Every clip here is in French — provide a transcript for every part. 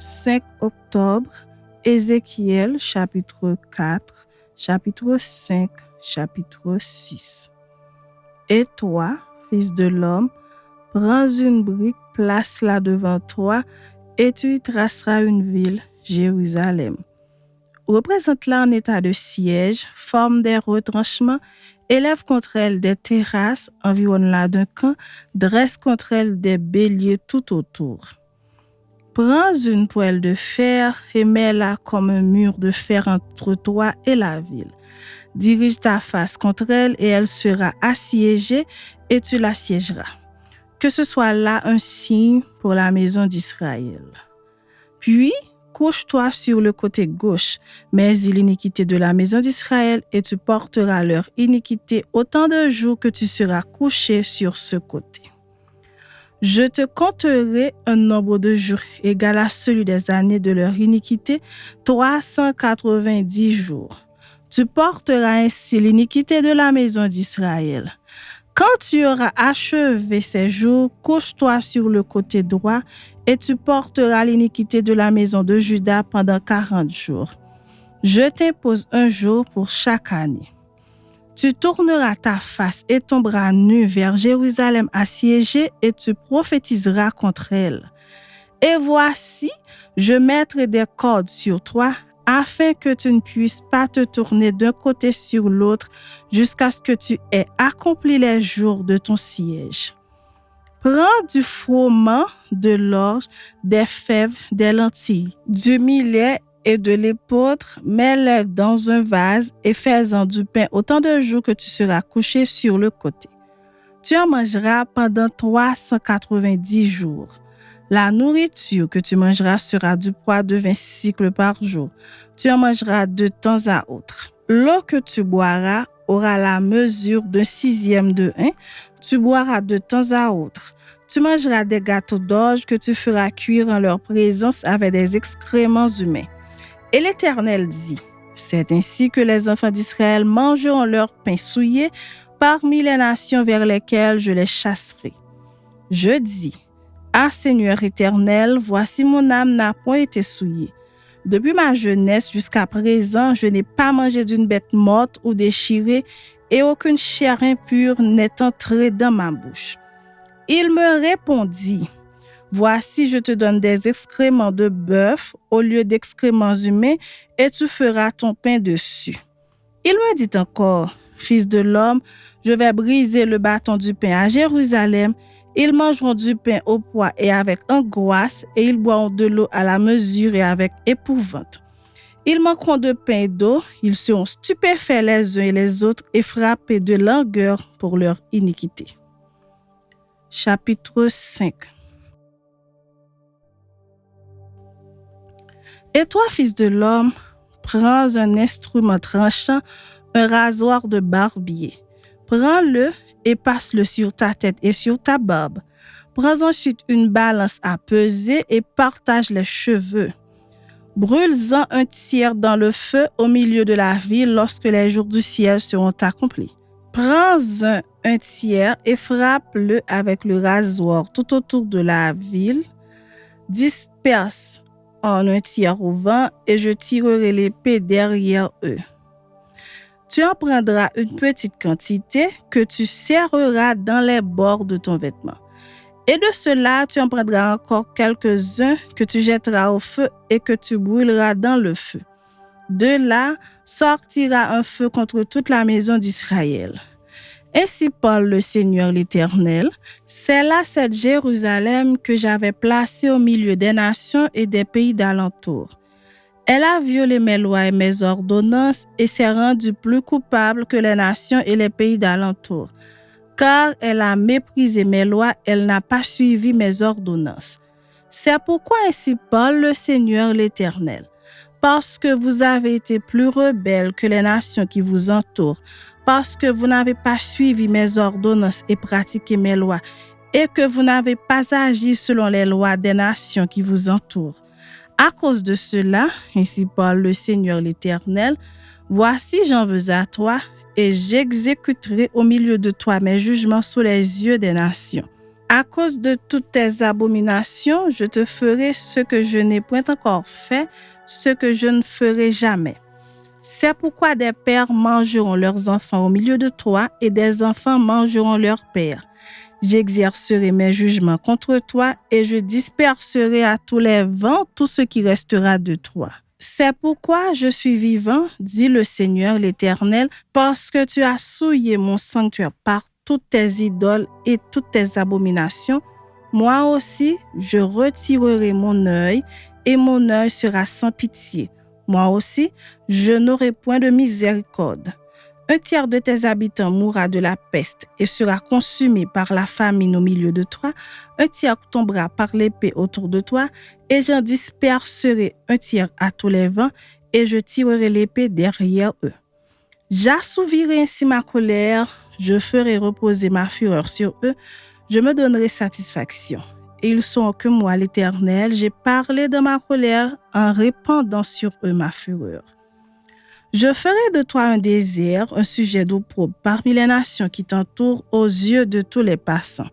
5 octobre, Ézéchiel chapitre 4, chapitre 5, chapitre 6. Et toi, fils de l'homme, prends une brique, place-la devant toi, et tu y traceras une ville, Jérusalem. Représente-la en état de siège, forme des retranchements, élève contre elle des terrasses, environne-la d'un camp, dresse contre elle des béliers tout autour. Prends une poêle de fer et mets-la comme un mur de fer entre toi et la ville. Dirige ta face contre elle et elle sera assiégée et tu l'assiégeras. Que ce soit là un signe pour la maison d'Israël. Puis, couche-toi sur le côté gauche, mais l'iniquité de la maison d'Israël et tu porteras leur iniquité autant de jours que tu seras couché sur ce côté. Je te compterai un nombre de jours égal à celui des années de leur iniquité, 390 jours. Tu porteras ainsi l'iniquité de la maison d'Israël. Quand tu auras achevé ces jours, couche-toi sur le côté droit et tu porteras l'iniquité de la maison de Juda pendant 40 jours. Je t'impose un jour pour chaque année. Tu tourneras ta face et ton bras nu vers Jérusalem assiégée et tu prophétiseras contre elle. Et voici, je mettrai des cordes sur toi afin que tu ne puisses pas te tourner d'un côté sur l'autre jusqu'à ce que tu aies accompli les jours de ton siège. Prends du froment, de l'orge, des fèves, des lentilles, du millet et de l'épeautre, mets-les dans un vase et fais-en du pain autant de jours que tu seras couché sur le côté. Tu en mangeras pendant 390 jours. La nourriture que tu mangeras sera du poids de 20 cycles par jour. Tu en mangeras de temps à autre. L'eau que tu boiras aura la mesure d'un 1/6 de hin. Tu boiras de temps à autre. Tu mangeras des gâteaux d'orge que tu feras cuire en leur présence avec des excréments humains. Et l'Éternel dit, c'est ainsi que les enfants d'Israël mangeront leur pain souillé parmi les nations vers lesquelles je les chasserai. Je dis, ah Seigneur éternel, voici mon âme n'a point été souillée. Depuis ma jeunesse jusqu'à présent, je n'ai pas mangé d'une bête morte ou déchirée et aucune chair impure n'est entrée dans ma bouche. Il me répondit, voici, je te donne des excréments de bœuf au lieu d'excréments humains et tu feras ton pain dessus. Il me dit encore, fils de l'homme, je vais briser le bâton du pain à Jérusalem. Ils mangeront du pain au pois et avec angoisse, et ils boiront de l'eau à la mesure et avec épouvante. Ils manqueront de pain et d'eau, ils seront stupéfaits les uns et les autres et frappés de langueur pour leur iniquité. Chapitre 5. Et toi, fils de l'homme, prends un instrument tranchant, un rasoir de barbier. Prends-le et passe-le sur ta tête et sur ta barbe. Prends ensuite une balance à peser et partage les cheveux. Brûle-en un tiers dans le feu au milieu de la ville lorsque les jours du ciel seront accomplis. Prends-en un tiers et frappe-le avec le rasoir tout autour de la ville. Disperse en un tiers au vent et je tirerai l'épée derrière eux. Tu en prendras une petite quantité que tu serreras dans les bords de ton vêtement. Et de cela, tu en prendras encore quelques-uns que tu jetteras au feu et que tu brûleras dans le feu. De là sortira un feu contre toute la maison d'Israël. Ainsi parle le Seigneur l'Éternel, c'est là cette Jérusalem que j'avais placée au milieu des nations et des pays d'alentour. Elle a violé mes lois et mes ordonnances et s'est rendue plus coupable que les nations et les pays d'alentour. Car elle a méprisé mes lois, elle n'a pas suivi mes ordonnances. C'est pourquoi ainsi parle le Seigneur l'Éternel. Parce que vous avez été plus rebelles que les nations qui vous entourent, parce que vous n'avez pas suivi mes ordonnances et pratiqué mes lois, et que vous n'avez pas agi selon les lois des nations qui vous entourent. À cause de cela, ainsi parle le Seigneur l'Éternel, voici j'en veux à toi, et j'exécuterai au milieu de toi mes jugements sous les yeux des nations. À cause de toutes tes abominations, je te ferai ce que je n'ai point encore fait, ce que je ne ferai jamais. C'est pourquoi des pères mangeront leurs enfants au milieu de toi et des enfants mangeront leurs pères. J'exercerai mes jugements contre toi et je disperserai à tous les vents tout ce qui restera de toi. C'est pourquoi je suis vivant, dit le Seigneur l'Éternel, parce que tu as souillé mon sanctuaire par toutes tes idoles et toutes tes abominations. Moi aussi, je retirerai mon œil et mon œil sera sans pitié. Moi aussi, je n'aurai point de miséricorde. 1/3 de tes habitants mourra de la peste et sera consumé par la famine au milieu de toi. 1/3 tombera par l'épée autour de toi et j'en disperserai 1/3 à tous les vents et je tirerai l'épée derrière eux. J'assouvirai ainsi ma colère, je ferai reposer ma fureur sur eux, je me donnerai satisfaction. Et ils sauront que moi, l'Éternel, j'ai parlé de ma colère en répandant sur eux ma fureur. Je ferai de toi un désert, un sujet d'opprobre parmi les nations qui t'entourent aux yeux de tous les passants.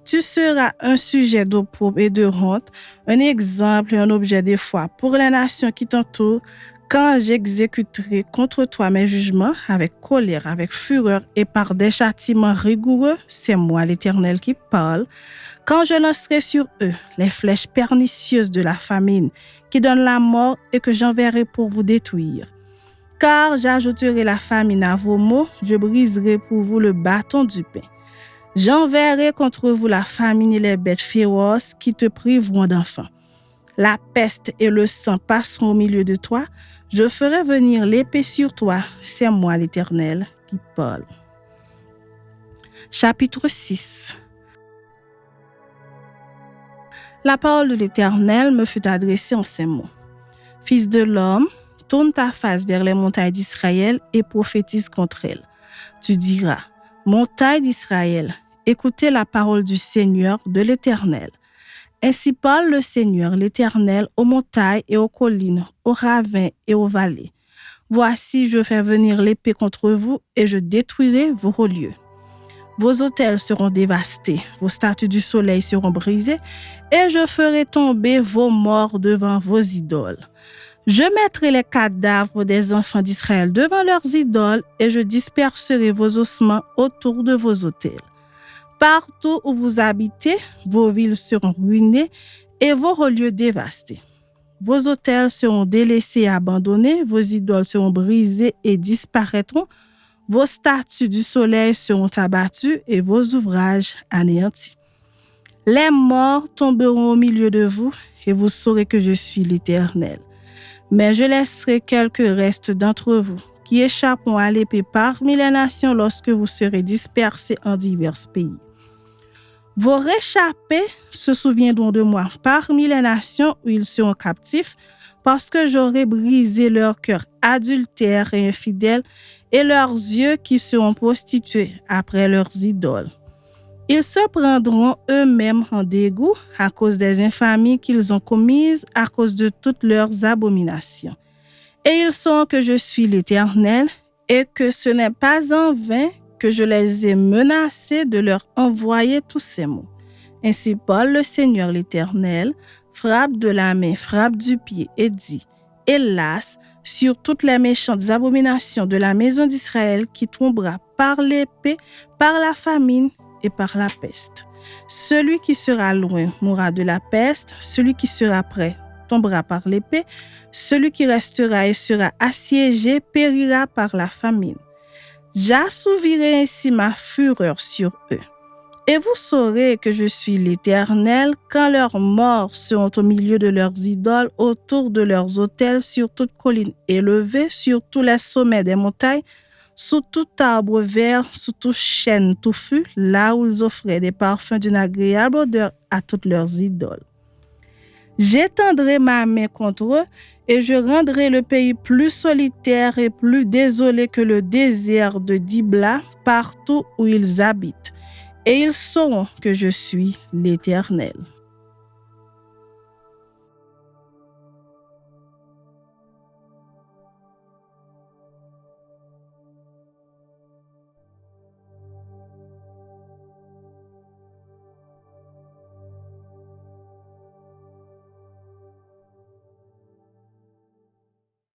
Tu seras un sujet d'opprobre et de honte, un exemple et un objet d'effroi pour les nations qui t'entourent, quand j'exécuterai contre toi mes jugements avec colère, avec fureur et par des châtiments rigoureux, c'est moi l'Éternel qui parle, quand je lancerai sur eux les flèches pernicieuses de la famine qui donnent la mort et que j'enverrai pour vous détruire. Car j'ajouterai la famine à vos maux, je briserai pour vous le bâton du pain. J'enverrai contre vous la famine et les bêtes féroces qui te priveront d'enfants. La peste et le sang passeront au milieu de toi. Je ferai venir l'épée sur toi. C'est moi l'Éternel qui parle. Chapitre 6. La parole de l'Éternel me fut adressée en ces mots. Fils de l'homme, tourne ta face vers les montagnes d'Israël et prophétise contre elles. Tu diras, montagnes d'Israël, écoutez la parole du Seigneur, de l'Éternel. Ainsi parle le Seigneur, l'Éternel, aux montagnes et aux collines, aux ravins et aux vallées. Voici, je fais venir l'épée contre vous et je détruirai vos hauts lieux. Vos autels seront dévastés, vos statues du soleil seront brisées et je ferai tomber vos morts devant vos idoles. Je mettrai les cadavres des enfants d'Israël devant leurs idoles et je disperserai vos ossements autour de vos autels. Partout où vous habitez, vos villes seront ruinées et vos hauts lieux dévastés. Vos autels seront délaissés et abandonnés, vos idoles seront brisées et disparaîtront, vos statues du soleil seront abattues et vos ouvrages anéantis. Les morts tomberont au milieu de vous et vous saurez que je suis l'Éternel. Mais je laisserai quelques restes d'entre vous qui échapperont à l'épée parmi les nations lorsque vous serez dispersés en divers pays. Vos réchappés se souviendront de moi parmi les nations où ils seront captifs, parce que j'aurai brisé leur cœur adultère et infidèle et leurs yeux qui seront prostitués après leurs idoles. Ils se prendront eux-mêmes en dégoût à cause des infamies qu'ils ont commises à cause de toutes leurs abominations. Et ils sauront que je suis l'Éternel et que ce n'est pas en vain que je les ai menacés de leur envoyer tous ces mots. Ainsi parle le Seigneur l'Éternel, frappe de la main, frappe du pied et dit, hélas, sur toutes les méchantes abominations de la maison d'Israël qui tombera par l'épée, par la famine et par la peste. Celui qui sera loin mourra de la peste, celui qui sera près tombera par l'épée, celui qui restera et sera assiégé périra par la famine. J'assouvirai ainsi ma fureur sur eux. Et vous saurez que je suis l'Éternel quand leurs morts seront au milieu de leurs idoles, autour de leurs autels, sur toute colline élevée, sur tous les sommets des montagnes, sous tout arbre vert, sous tout chêne touffu, là où ils offraient des parfums d'une agréable odeur à toutes leurs idoles. J'étendrai ma main contre eux et je rendrai le pays plus solitaire et plus désolé que le désert de Dibla partout où ils habitent. Et ils sauront que je suis l'Éternel.